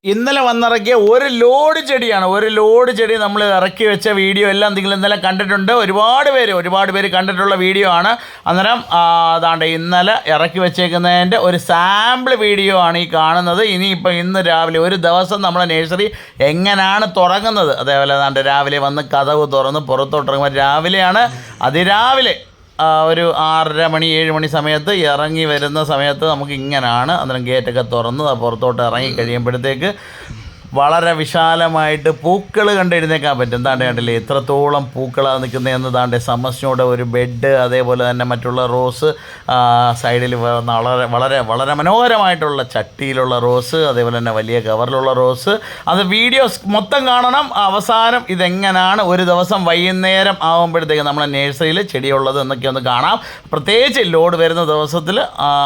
ഇന്നലെ വന്നിറക്കിയ ഒരു ലോഡ് ചെടിയാണ്. ഒരു ലോഡ് ചെടി നമ്മൾ ഇറക്കി വെച്ച വീഡിയോ എല്ലാം നിങ്ങൾ ഇന്നലെ കണ്ടിട്ടുണ്ട്. ഒരുപാട് പേര് കണ്ടിട്ടുള്ള വീഡിയോ ആണ്. അന്നേരം അതാണ്ട് ഇന്നലെ ഇറക്കി വെച്ചേക്കുന്നതിൻ്റെ ഒരു സാമ്പിൾ വീഡിയോ ആണ് ഈ കാണുന്നത്. ഇനിയിപ്പോൾ ഇന്ന് രാവിലെ ഒരു ദിവസം നമ്മളെ നഴ്സറി എങ്ങനെയാണ് തുടങ്ങുന്നത്, അതേപോലെ അതാണ്ട് രാവിലെ വന്ന് കതവ് തുറന്ന് പുറത്തോട്ടിറങ്ങുമ്പോൾ രാവിലെയാണ്, അതിരാവിലെ ഒരു 6:30 മണി 7 മണി സമയത്ത് ഇറങ്ങി വരുന്ന സമയത്ത് നമുക്ക് ഇങ്ങനെയാണ്. അന്നേരം ഗേറ്റൊക്കെ തുറന്ന് പുറത്തോട്ട് ഇറങ്ങി കഴിയുമ്പോഴത്തേക്ക് വളരെ വിശാലമായിട്ട് പൂക്കൾ കണ്ടെഴുന്നേക്കാൻ പറ്റും. എന്താണ്ട് കണ്ടില്ലേ എത്രത്തോളം പൂക്കളാണ് നിൽക്കുന്നതെന്ന്. താണ്ടെ സമസ്നോടെ ഒരു ബെഡ്, അതേപോലെ തന്നെ മറ്റുള്ള റോസ് സൈഡിൽ വളരെ മനോഹരമായിട്ടുള്ള ചട്ടിയിലുള്ള റോസ്, അതേപോലെ തന്നെ വലിയ കവറിലുള്ള റോസ്. അത് വീഡിയോസ് മൊത്തം കാണണം. അവസാനം ഇതെങ്ങനെയാണ് ഒരു ദിവസം വൈകുന്നേരം ആകുമ്പോഴത്തേക്ക് നമ്മളെ നഴ്സറിയിൽ ചെടിയുള്ളത് എന്നൊക്കെ ഒന്ന് കാണാം. പ്രത്യേകിച്ച് ലോഡ് വരുന്ന ദിവസത്തിൽ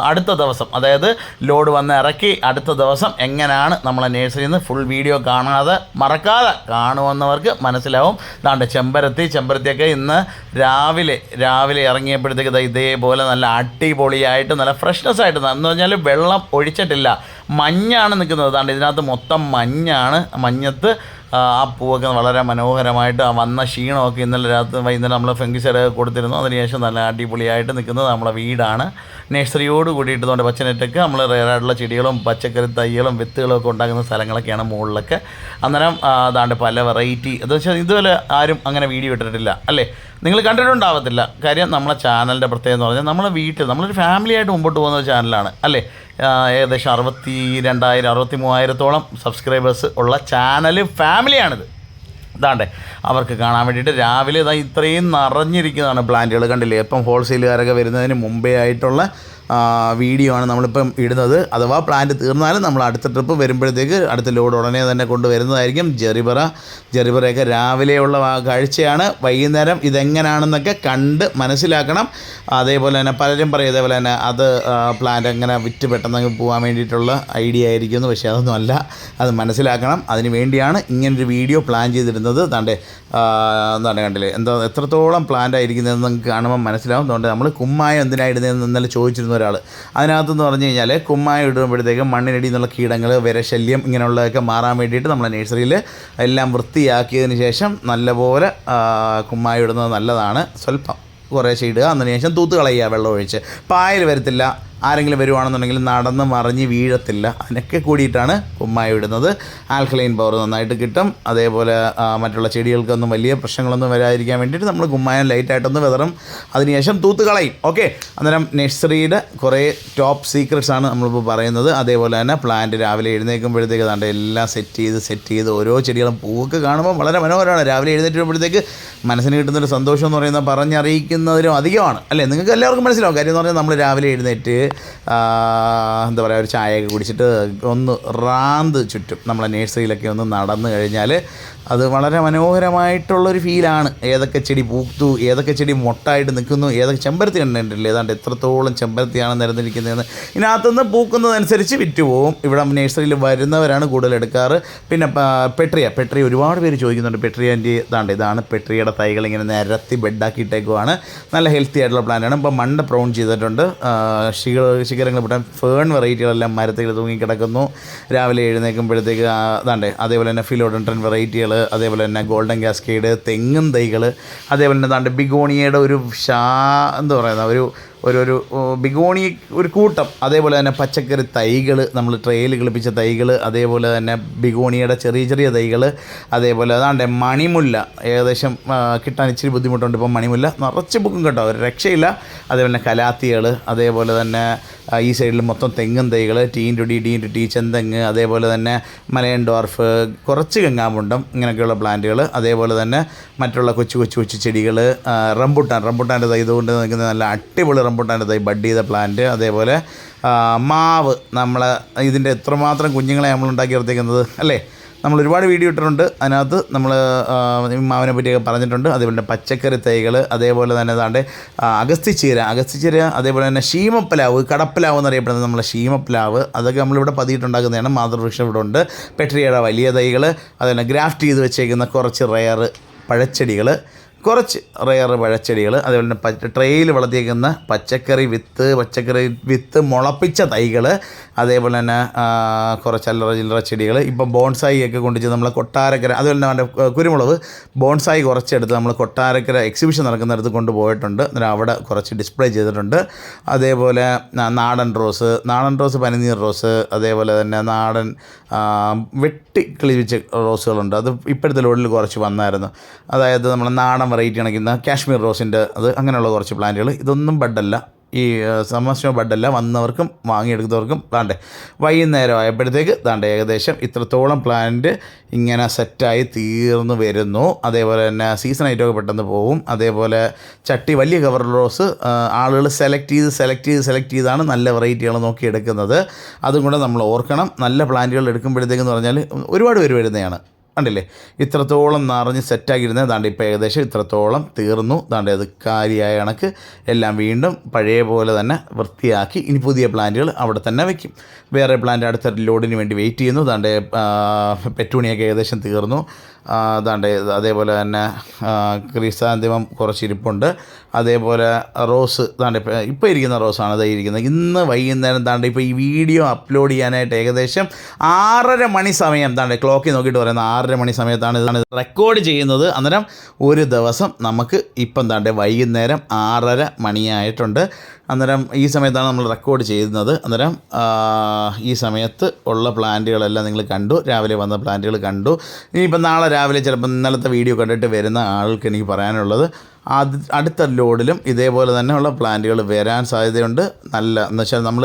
അടുത്ത ദിവസം, അതായത് ലോഡ് വന്ന് ഇറക്കി അടുത്ത ദിവസം എങ്ങനെയാണ് നമ്മളെ നഴ്സറിയിൽ നിന്ന് ഫുൾ വീഡിയോ കാണാതെ മറക്കാതെ കാണുമെന്നവർക്ക് മനസ്സിലാവും. ദാണ്ട് ചെമ്പരത്തിയൊക്കെ ഇന്ന് രാവിലെ ഇറങ്ങിയപ്പോഴത്തേക്ക് ഇതേപോലെ നല്ല അടിപൊളിയായിട്ട് നല്ല ഫ്രഷ്നെസ് ആയിട്ട്, എന്ന് പറഞ്ഞാൽ വെള്ളം ഒഴിച്ചിട്ടില്ല, മഞ്ഞാണ് നിൽക്കുന്നത്. ദാണ്ട് ഇതിനകത്ത് മൊത്തം മഞ്ഞാണ്. മഞ്ഞത്ത് ആ പൂവൊക്കെ വളരെ മനോഹരമായിട്ട് വന്ന ക്ഷീണമൊക്കെ ഇന്നലെ വൈകുന്നേരം നമ്മൾ ഫംഗിസൈഡ് കൊടുത്തിരുന്നു. അതിനുശേഷം നല്ല അടിപൊളിയായിട്ട് നിൽക്കുന്നത് നമ്മളെ വീടാണ്. നഴ്സറിയോട് കൂടിയിട്ടതുകൊണ്ട് പച്ചനെറ്റൊക്കെ നമ്മൾ റെയറായിട്ടുള്ള ചെടികളും പച്ചക്കറി തൈകളും വിത്തുകളും ഒക്കെ ഉണ്ടാക്കുന്ന സ്ഥലങ്ങളൊക്കെയാണ് മുകളിലൊക്കെ. അന്നേരം അതാണ്ട് പല വെറൈറ്റി, എന്ന് വെച്ചാൽ ഇതുപോലെ ആരും അങ്ങനെ വീഡിയോ ഇട്ടിട്ടില്ല അല്ലേ, നിങ്ങൾ കണ്ടിട്ടുണ്ടാവത്തില്ല. കാര്യം നമ്മളെ ചാനലിൻ്റെ പ്രത്യേകത എന്ന് പറഞ്ഞാൽ നമ്മളെ വീട്ടിൽ നമ്മളൊരു ഫാമിലിയായിട്ട് മുമ്പോട്ട് പോകുന്ന ഒരു ചാനലാണ് അല്ലേ. ഏകദേശം 62,000 63,000-ഓളം സബ്സ്ക്രൈബേഴ്സ് ഉള്ള ചാനൽ ഫാമിലിയാണിത്. ഇതാണ്ടേ അവർക്ക് കാണാൻ വേണ്ടിയിട്ട് രാവിലെ ഇത്രയും നിറഞ്ഞിരിക്കുന്നതാണ് പ്ലാന്റുകൾ. കണ്ടില്ലേ, ഇപ്പം ഹോൾസെയിലുകാരൊക്കെ വരുന്നതിന് മുമ്പേ ആയിട്ടുള്ള വീഡിയോ ആണ് നമ്മളിപ്പം ഇടുന്നത്. അഥവാ പ്ലാന്റ് തീർന്നാലും നമ്മൾ അടുത്ത ട്രിപ്പ് വരുമ്പോഴത്തേക്ക് അടുത്ത ലോഡ് ഉടനെ തന്നെ കൊണ്ടുവരുന്നതായിരിക്കും. ജെറിബറയൊക്കെ രാവിലെയുള്ള കാഴ്ചയാണ്. വൈകുന്നേരം ഇതെങ്ങനെയാണെന്നൊക്കെ കണ്ട് മനസ്സിലാക്കണം. അതേപോലെ തന്നെ പലരും പറയും ഇതേപോലെ തന്നെ അത് പ്ലാന്റ് എങ്ങനെ വിറ്റ് പെട്ടെന്ന് പോകാൻ വേണ്ടിയിട്ടുള്ള ഐഡിയ ആയിരിക്കുന്നു. പക്ഷേ അതൊന്നും അല്ല, അത് മനസ്സിലാക്കണം. അതിന് വേണ്ടിയാണ് ഇങ്ങനൊരു വീഡിയോ പ്ലാൻ ചെയ്തിരുന്നത്. എന്താണ് കണ്ടില്ലേ എത്രത്തോളം പ്ലാന്റ് ആയിരിക്കുന്നതെന്ന് നിങ്ങൾക്ക് കാണുമ്പോൾ മനസ്സിലാവും. അതുകൊണ്ട് നമ്മൾ കുമ്മായം എന്തിനായിടുന്നതെന്ന് ഇന്നലെ ചോദിച്ചിരുന്നു ഒരാൾ. അതിനകത്തെന്ന് പറഞ്ഞു കഴിഞ്ഞാൽ കുമ്മായം ഇടുമ്പോഴത്തേക്കും മണ്ണിനടിയിൽ നിന്നുള്ള കീടങ്ങൾ, വിരശല്യം ഇങ്ങനെയുള്ളതൊക്കെ മാറാൻ വേണ്ടിയിട്ട് നമ്മളെ നഴ്സറിയിൽ എല്ലാം വൃത്തിയാക്കിയതിന് ശേഷം നല്ലപോലെ കുമ്മായം ഇടുന്നത് നല്ലതാണ്. സ്വല്പം കുറേശ്ശെ ഇടുക, അതിനുശേഷം തൂത്ത് കളയുക, വെള്ളം ഒഴിച്ച്. പായൽ വരത്തില്ല. ആരെങ്കിലും വരുവാണെന്നുണ്ടെങ്കിൽ നടന്ന് മറിഞ്ഞ് വീഴത്തില്ല. അതിനൊക്കെ കൂടിയിട്ടാണ് കുമ്മായം ഇടുന്നത്. ആൽക്കലൈൻ പവർ നന്നായിട്ട് കിട്ടും. അതേപോലെ മറ്റുള്ള ചെടികൾക്കൊന്നും വലിയ പ്രശ്നങ്ങളൊന്നും വരാതിരിക്കാൻ വേണ്ടിയിട്ട് നമ്മൾ കുമ്മായം ലൈറ്റായിട്ടൊന്ന് വിതറും, അതിനുശേഷം തൂത്ത് കളയും. ഓക്കെ, അന്നേരം നഴ്സറിയുടെ കുറേ ടോപ്പ് സീക്രട്സ് ആണ് നമ്മളിപ്പോൾ പറയുന്നത്. അതേപോലെ തന്നെ പ്ലാന്റ് രാവിലെ എഴുന്നേൽക്കുമ്പോഴത്തേക്ക് താണ്ട് എല്ലാം സെറ്റ് ചെയ്ത് ഓരോ ചെടികളും പൂവൊക്കെ കാണുമ്പോൾ വളരെ മനോഹരമാണ്. രാവിലെ എഴുന്നേറ്റുമ്പോഴത്തേക്ക് മനസ്സിന് കിട്ടുന്നൊരു സന്തോഷം എന്ന് പറയുന്നത് പറഞ്ഞറിയിക്കുന്നതിലും അധികമാണ് അല്ലേ. നിങ്ങൾക്ക് എല്ലാവർക്കും മനസ്സിലാവും. കാര്യം എന്ന് പറഞ്ഞാൽ നമ്മൾ രാവിലെ എഴുന്നേറ്റ് എന്താ പറയുക, ഒരു ചായയൊക്കെ കുടിച്ചിട്ട് ഒന്ന് റാന്ത് ചുറ്റും നമ്മളെ നഴ്സറിയിലൊക്കെ ഒന്ന് നടന്നു കഴിഞ്ഞാൽ അത് വളരെ മനോഹരമായിട്ടുള്ളൊരു ഫീലാണ്. ഏതൊക്കെ ചെടി പൂത്തു, ഏതൊക്കെ ചെടി മൊട്ടായിട്ട് നിൽക്കുന്നു, ഏതൊക്കെ ചെമ്പരത്തി കണ്ടിട്ടില്ലേ, ഏതാണ്ട് എത്രത്തോളം ചെമ്പരത്തിയാണ് നിരന്നിരിക്കുന്നതെന്ന്. ഇതിനകത്തുനിന്ന് പൂക്കുന്നതനുസരിച്ച് വിറ്റുപോകും. ഇവിടെ നഴ്സറിയിൽ വരുന്നവരാണ് കൂടുതൽ എടുക്കാറ്. പിന്നെ പെട്രിയ ഒരുപാട് പേര് ചോദിക്കുന്നുണ്ട്. പെട്രിയൻ്റെ ഇതാണ് പെട്രിയയുടെ തൈകൾ ഇങ്ങനെ നിരത്തി ബെഡാക്കിയിട്ടേക്കുവാണ്. നല്ല ഹെൽത്തി ആയിട്ടുള്ള പ്ലാന്റാണ്. ഇപ്പം മണ്ട പ്രൗൺ ചെയ്തിട്ടുണ്ട്. ശിഖരങ്ങൾ പെട്ടാൽ ഫേൺ വെറൈറ്റികളെല്ലാം മരത്തിൽ തൂങ്ങിക്കിടക്കുന്നു. രാവിലെ എഴുന്നേൽക്കുമ്പോഴത്തേക്ക് അതേപോലെ തന്നെ ഫിലോഡൻട്രൻ വെറൈറ്റികൾ, അതേപോലെ തന്നെ ഗോൾഡൻ കാസ്കേഡ്, തെങ്ങും തൈകൾ, അതേപോലെ തന്നെ ബിഗോണിയയുടെ ഒരു എന്താ പറയുന്ന ഒരു ബിഗോണി ഒരു കൂട്ടം, അതേപോലെ തന്നെ പച്ചക്കറി തൈകൾ, നമ്മൾ ട്രേയിൽ കിളിപ്പിച്ച തൈകൾ, അതേപോലെ തന്നെ ബിഗോണിയുടെ ചെറിയ തൈകൾ, അതേപോലെ മണിമുല്ല ഏകദേശം കിട്ടാൻ ഇച്ചിരി ബുദ്ധിമുട്ടുണ്ട്. ഇപ്പം മണിമുല്ല നിറച്ച് ബുക്കും കേട്ടോ, ഒരു രക്ഷയില്ല. അതേപോലെ തന്നെ കലാത്തികൾ, അതേപോലെ തന്നെ ഈ സൈഡിൽ മൊത്തം തെങ്ങും തൈകൾ, ടീൻ ടു ടി ചെന്തെങ്ങ്, അതേപോലെ തന്നെ മലയൻ ഡോർഫ്, കുറച്ച് ഗംഗാമുണ്ടം, ഇങ്ങനെയൊക്കെയുള്ള പ്ലാന്റുകൾ, അതേപോലെ തന്നെ മറ്റുള്ള കൊച്ചു ചെടികൾ, റംബുട്ടാൻ്റെ തൈ ഇതുകൊണ്ട് നിൽക്കുന്ന നല്ല അടിപൊളി റംബുട്ടാൻ്റെ തൈ ബഡ് ചെയ്ത പ്ലാന്റ്, അതേപോലെ മാവ്. ഇതിൻ്റെ എത്രമാത്രം കുഞ്ഞുങ്ങളെ നമ്മൾ ഉണ്ടാക്കി നിർത്തിക്കുന്നത് അല്ലേ. നമ്മൾ ഒരുപാട് വീഡിയോ ഇട്ടിട്ടുണ്ട്. അതിനകത്ത് നമ്മൾ മാവിനെ പറ്റിയൊക്കെ പറഞ്ഞിട്ടുണ്ട്. അതേപോലെ തന്നെ പച്ചക്കറി തൈകൾ, അതേപോലെ തന്നെ അഗസ്തിച്ചീര, അതേപോലെ തന്നെ ശീമപ്പലാവ്, കടപ്പലാവ് എന്നറിയപ്പെടുന്നത് നമ്മളെ ശീമപ്പലാവ്, അതൊക്കെ നമ്മളിവിടെ പതിയിട്ടുണ്ടാക്കുന്നതാണ്. മാതൃവൃക്ഷം ഇവിടെ ഉണ്ട്. പെട്രിയയുടെ വലിയ തൈകൾ, അതുപോലെ ഗ്രാഫ്റ്റ് ചെയ്ത് വെച്ചേക്കുന്ന കുറച്ച് റെയർ പഴച്ചെടികൾ, കുറച്ച് റെയർ പഴച്ചെടികൾ, അതേപോലെ തന്നെ ട്രെയിൽ വളർത്തിയേക്കുന്ന പച്ചക്കറി വിത്ത് മുളപ്പിച്ച തൈകൾ, അതേപോലെ തന്നെ കുറച്ച് അല്ലറ ചില്ലറ ചെടികൾ. ഇപ്പോൾ ബോൺസായി ഒക്കെ കൊണ്ടുവച്ച് നമ്മൾ കൊട്ടാരക്കര, അതുപോലെ തന്നെ അവൻ്റെ കുരുമുളക് ബോൺസായി കുറച്ചെടുത്ത് നമ്മൾ കൊട്ടാരക്കര എക്സിബിഷൻ നടക്കുന്നിടത്ത് കൊണ്ടുപോയിട്ടുണ്ട്. അന്നേരം അവിടെ കുറച്ച് ഡിസ്പ്ലേ ചെയ്തിട്ടുണ്ട്. അതേപോലെ നാടൻ റോസ്, പനിനീർ റോസ്, അതേപോലെ തന്നെ നാടൻ വെട്ടി കിളിവിച്ച റോസുകളുണ്ട്. അത് ഇപ്പോഴത്തെ ലോഡിൽ കുറച്ച് വന്നായിരുന്നു. അതായത് നമ്മൾ നാടൻ വെറൈറ്റി കണക്കുന്ന കാശ്മീർ റോസിൻ്റെ അങ്ങനെയുള്ള കുറച്ച് പ്ലാന്റുകൾ. ഇതൊന്നും ബഡല്ല, ഈ സമസ്യ ബഡല്ല. വന്നവർക്കും വാങ്ങിയെടുക്കുന്നവർക്കും വൈകുന്നേരം ആയപ്പോഴത്തേക്ക് ഏകദേശം ഇത്രത്തോളം പ്ലാന്റ് ഇങ്ങനെ സെറ്റായി തീർന്നു വരുന്നു. അതേപോലെ തന്നെ സീസൺ ഐറ്റമൊക്കെ പെട്ടെന്ന് പോകും. അതേപോലെ വലിയ കവർ റോസ് ആളുകൾ സെലക്ട് ചെയ്താണ് നല്ല വെറൈറ്റികൾ നോക്കി എടുക്കുന്നത്. അതും കൂടെ നമ്മൾ ഓർക്കണം. നല്ല പ്ലാന്റുകൾ എടുക്കുമ്പോഴത്തേക്കെന്ന് പറഞ്ഞാൽ ഒരുപാട് പേര് വരുന്നതാണ്. കണ്ടില്ലേ, ഇത്രത്തോളം നിറഞ്ഞ് സെറ്റാക്കിയിരുന്നത് ഇപ്പോൾ ഏകദേശം ഇത്രത്തോളം തീർന്നു. അത് കാര്യമായ കണക്ക് എല്ലാം വീണ്ടും പഴയ പോലെ തന്നെ വൃത്തിയാക്കി ഇനി പുതിയ പ്ലാന്റുകൾ അവിടെ തന്നെ വയ്ക്കും. വേറെ പ്ലാന്റ് അടുത്ത ലോഡിന് വേണ്ടി വെയിറ്റ് ചെയ്യുന്നു. പെറ്റൂണിയൊക്കെ ഏകദേശം തീർന്നു. അതേപോലെ തന്നെ ക്രിസാന്തിമം കുറച്ചിരിപ്പുണ്ട്. അതേപോലെ റോസ് ഇപ്പോൾ ഇരിക്കുന്ന റോസാണ് ഇരിക്കുന്നത്. ഇന്ന് വൈകുന്നേരം ഇപ്പോൾ ഈ വീഡിയോ അപ്ലോഡ് ചെയ്യാനായിട്ട് ഏകദേശം 6:30 മണി സമയം ക്ലോക്കിൽ നോക്കിയിട്ട് പറയുന്നത് 6:30 മണി സമയത്താണ് ഇതാണ് റെക്കോർഡ് ചെയ്യുന്നത്. അന്നേരം ഒരു ദിവസം നമുക്ക് ഇപ്പം വൈകുന്നേരം 6:30 മണിയായിട്ടുണ്ട്. അന്നേരം ഈ സമയത്താണ് നമ്മൾ റെക്കോർഡ് ചെയ്യുന്നത്. അന്നേരം ഈ സമയത്ത് ഉള്ള പ്ലാന്റുകളെല്ലാം നിങ്ങൾ കണ്ടു, രാവിലെ വന്ന പ്ലാന്റുകൾ കണ്ടു. ഇനിയിപ്പം നാളെ രാവിലെ ചിലപ്പോൾ ഇന്നലത്തെ വീഡിയോ കണ്ടിട്ട് വരുന്ന ആൾക്ക് എനിക്ക് പറയാനുള്ളത്, അടുത്ത ലോഡിലും ഇതേപോലെ തന്നെയുള്ള പ്ലാന്റുകൾ വരാൻ സാധ്യതയുണ്ട്. എന്ന് വെച്ചാൽ നമ്മൾ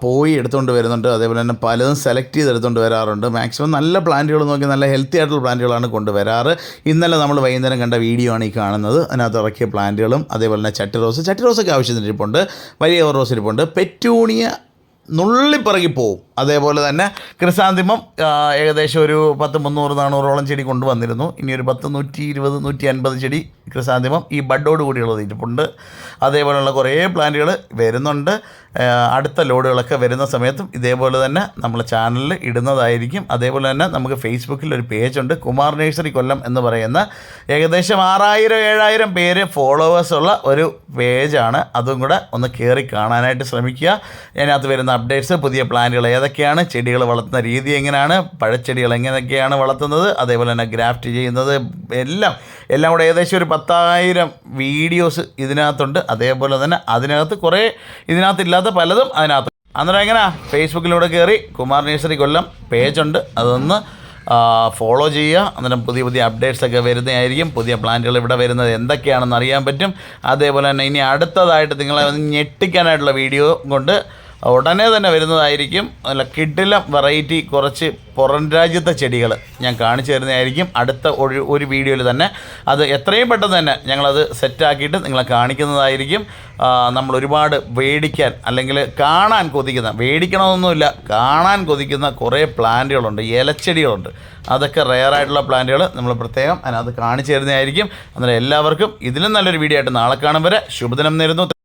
പോയി എടുത്തുകൊണ്ട് വരുന്നുണ്ട്. അതേപോലെ തന്നെ പലതും സെലക്ട് ചെയ്ത് എടുത്തുകൊണ്ട് വരാറുണ്ട്. മാക്സിമം നല്ല പ്ലാന്റുകൾ നോക്കി നല്ല ഹെൽത്തി ആയിട്ടുള്ള പ്ലാന്റുകളാണ് കൊണ്ടുവരാറ്. ഇന്നലെ നമ്മൾ വൈകുന്നേരം കണ്ട വീഡിയോ ആണ് ഈ കാണുന്നത്. അതിനകത്ത് ഇറക്കിയ പ്ലാന്റുകളും അതേപോലെ തന്നെ ചട്ടി റോസൊക്കെ ആവശ്യത്തിന് ഇരിപ്പുണ്ട്. വലിയ റോസ് ഇരിപ്പുണ്ട്. പെറ്റൂണിയ നുള്ളിപ്പിറകി പോവും. അതേപോലെ തന്നെ ക്രിസാന്തിമം ഏകദേശം ഒരു 10-300-400ഓളം ചെടി കൊണ്ടുവന്നിരുന്നു. ഇനി ഒരു 120-150 ചെടി ക്രിസാന്തിമം ഈ ബഡോട് കൂടിയുള്ളത് ഇരിപ്പുണ്ട്. അതേപോലെയുള്ള കുറേ പ്ലാന്റുകൾ വരുന്നുണ്ട്. അടുത്ത ലോഡുകളൊക്കെ വരുന്ന സമയത്തും ഇതേപോലെ തന്നെ നമ്മൾ ചാനലിൽ ഇടുന്നതായിരിക്കും. അതേപോലെ തന്നെ നമുക്ക് ഫേസ്ബുക്കിൽ ഒരു പേജുണ്ട്, കുമാർ നഴ്സറി കൊല്ലം എന്ന് പറയുന്ന ഏകദേശം 6000-7000 പേര് ഫോളോവേഴ്സുള്ള ഒരു പേജാണ്. അതും കൂടെ ഒന്ന് കയറി കാണാനായിട്ട് ശ്രമിക്കുക. അതിനകത്ത് വരുന്ന അപ്ഡേറ്റ്സ്, പുതിയ പ്ലാന്റുകൾ ഏതൊക്കെയാണ്, ചെടികൾ വളർത്തുന്ന രീതി എങ്ങനെയാണ്, പഴച്ചെടികൾ എങ്ങനെയൊക്കെയാണ് വളർത്തുന്നത്, അതേപോലെ തന്നെ ഗ്രാഫ്റ്റ് ചെയ്യുന്നത്, എല്ലാം കൂടെ ഏകദേശം ഒരു 10,000 വീഡിയോസ് ഇതിനകത്തുണ്ട്. അതേപോലെ തന്നെ അതിനകത്ത് കുറേ ഇതിനകത്തില്ലാത്ത പലതും അതിനകത്ത്. അന്നേരം എങ്ങനെയാ, ഫേസ്ബുക്കിലൂടെ കയറി കുമാർ നഴ്സറി കൊല്ലം പേജുണ്ട്, അതൊന്ന് ഫോളോ ചെയ്യുക. അന്നേരം പുതിയ അപ്ഡേറ്റ്സൊക്കെ വരുന്നതായിരിക്കും. പുതിയ പ്ലാന്റുകൾ ഇവിടെ വരുന്നത് എന്തൊക്കെയാണെന്ന് അറിയാൻ പറ്റും. അതേപോലെ തന്നെ ഇനി അടുത്തതായിട്ട് നിങ്ങളെ ഞെട്ടിക്കാനായിട്ടുള്ള വീഡിയോ കൊണ്ട് ഉടനെ തന്നെ വരുന്നതായിരിക്കും. നല്ല കിഡിലം വെറൈറ്റി കുറച്ച് പുറം രാജ്യത്തെ ചെടികൾ ഞാൻ കാണിച്ചു തരുന്നതായിരിക്കും അടുത്ത ഒരു വീഡിയോയിൽ തന്നെ. അത് എത്രയും പെട്ടെന്ന് തന്നെ ഞങ്ങളത് സെറ്റാക്കിയിട്ട് നിങ്ങളെ കാണിക്കുന്നതായിരിക്കും. നമ്മൾ ഒരുപാട് വേടിക്കാൻ അല്ലെങ്കിൽ കാണാൻ കൊതിക്കുന്ന, വേടിക്കണമെന്നൊന്നുമില്ല, കാണാൻ കൊതിക്കുന്ന കുറേ പ്ലാന്റുകളുണ്ട്, ഇലച്ചെടികളുണ്ട്. അതൊക്കെ റെയറായിട്ടുള്ള പ്ലാന്റുകൾ നമ്മൾ പ്രത്യേകം അതിനകത്ത് കാണിച്ചു തരുന്നതായിരിക്കും. അന്നേരം എല്ലാവർക്കും ഇതിലും നല്ലൊരു വീഡിയോ ആയിട്ട് നാളെ കാണും വരെ ശുഭദിനം നേരുന്നു.